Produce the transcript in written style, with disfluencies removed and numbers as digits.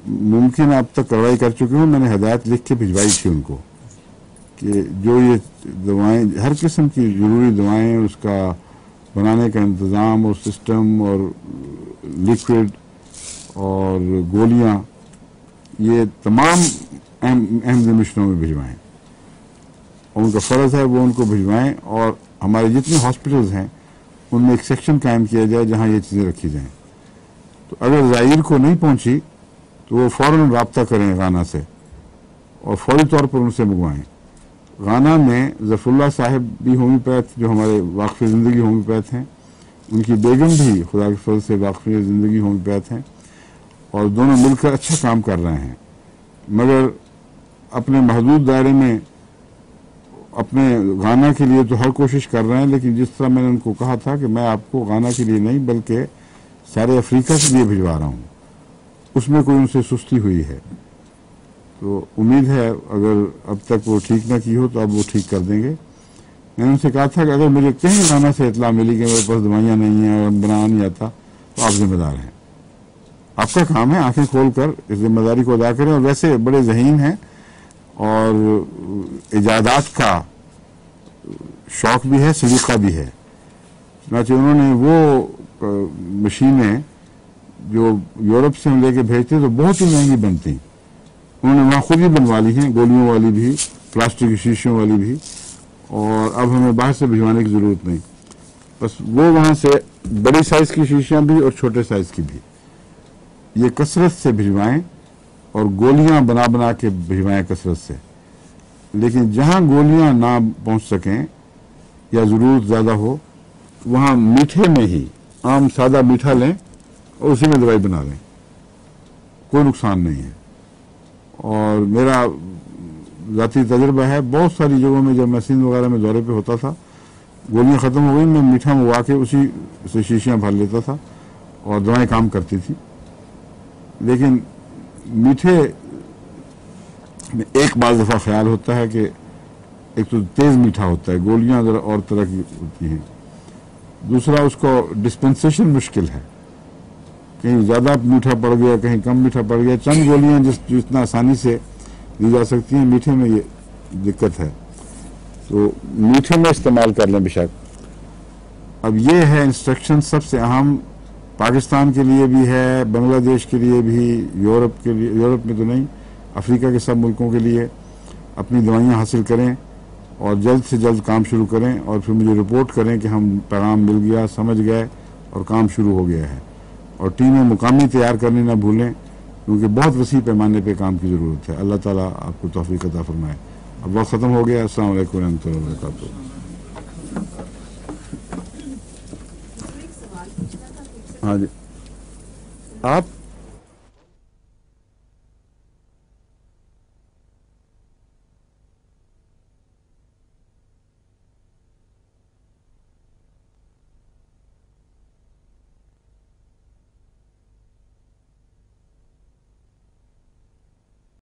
ممکن اب تک کارروائی کر چکے ہوں. میں نے ہدایت لکھ کے بھجوائی تھی ان کو کہ جو یہ دوائیں ہر قسم کی ضروری دوائیں اس کا بنانے کا انتظام اور سسٹم اور لکوڈ اور گولیاں یہ تمام اہم مشنوں میں بھجوائیں. ان کا فرض ہے وہ ان کو بھجوائیں اور ہمارے جتنے ہاسپٹلز ہیں ان میں ایک سیکشن قائم کیا جائے جہاں یہ چیزیں رکھی جائیں. تو اگر زائر کو نہیں پہنچی تو وہ فوراً رابطہ کریں غانا سے اور فوری طور پر ان سے منگوائیں. غانا میں ظفر اللہ صاحب بھی ہومیوپیتھ جو ہمارے واقف زندگی ہومیوپیتھ ہیں, ان کی بیگم بھی خدا کے فضل سے واقف زندگی ہومیوپیتھ ہیں اور دونوں مل کر اچھا کام کر رہے ہیں. مگر اپنے محدود دائرے میں اپنے غانا کے لیے تو ہر کوشش کر رہے ہیں, لیکن جس طرح میں نے ان کو کہا تھا کہ میں آپ کو غانا کے لیے نہیں بلکہ سارے افریقہ کے لیے بھجوا رہا ہوں, اس میں کوئی ان سے سستی ہوئی ہے. تو امید ہے اگر اب تک وہ ٹھیک نہ کی ہو تو اب وہ ٹھیک کر دیں گے. میں نے ان سے کہا تھا کہ اگر مجھے کہیں غانا سے اطلاع ملی کہ میرے پاس دوائیاں نہیں ہیں اور بنانا نہیں آتا تو آپ ذمہ دار ہیں. آپ کا کام ہے آنکھیں کھول کر اس ذمہ داری کو ادا کریں. اور ویسے بڑے ذہین ہیں اور ایجادات کا شوق بھی ہے, سلیقہ بھی ہے. چنانچہ انہوں نے وہ مشینیں جو یورپ سے ہم لے کے بھیجتے تو بہت ہی مہنگی بنتی, انہوں نے وہاں خود ہی بنوا لی ہیں, گولیوں والی بھی, پلاسٹک کی شیشیوں والی بھی, اور اب ہمیں باہر سے بھجوانے کی ضرورت نہیں. بس وہ وہاں سے بڑی سائز کی شیشیاں بھی اور چھوٹے سائز کی بھی یہ کثرت سے بھجوائیں اور گولیاں بنا بنا کے بھجوائیں کثرت سے. لیکن جہاں گولیاں نہ پہنچ سکیں یا ضرورت زیادہ ہو وہاں میٹھے میں ہی عام سادہ میٹھا لیں اور اسی میں دوائی بنا لیں, کوئی نقصان نہیں ہے. اور میرا ذاتی تجربہ ہے, بہت ساری جگہوں میں جب میں سندھ وغیرہ میں دورے پہ ہوتا تھا گولیاں ختم ہو گئی, میں میٹھا منگوا کے اسی سے شیشیاں بھر لیتا تھا اور دوائیں کام کرتی تھی. لیکن میٹھے میں ایک بعض دفعہ خیال ہوتا ہے کہ ایک تو تیز میٹھا ہوتا ہے, گولیاں ذرا اور طرح کی ہوتی ہیں, دوسرا اس کو ڈسپنسیشن مشکل ہے, کہیں زیادہ میٹھا پڑ گیا کہیں کم میٹھا پڑ گیا. چند گولیاں جو اتنا آسانی سے دی جا سکتی ہیں, میٹھے میں یہ دقت ہے. تو میٹھے میں استعمال کر لیں بے شک. اب یہ ہے انسٹرکشن سب سے اہم, پاکستان کے لیے بھی ہے, بنگلہ دیش کے لیے بھی, یورپ کے لیے, یورپ میں تو نہیں, افریقہ کے سب ملکوں کے لیے. اپنی دوائیاں حاصل کریں اور جلد سے جلد کام شروع کریں اور پھر مجھے رپورٹ کریں کہ ہم پیغام مل گیا, سمجھ گئے اور کام شروع ہو گیا ہے. اور ٹیمیں مقامی تیار کرنے نہ بھولیں کیونکہ بہت وسیع پیمانے پہ کام کی ضرورت ہے. اللہ تعالیٰ آپ کو توفیق عطا فرمائے. اب وقت ختم ہو گیا. السلام علیکم ورحمۃ اللہ وبرکاتہ. ہاں جی, آپ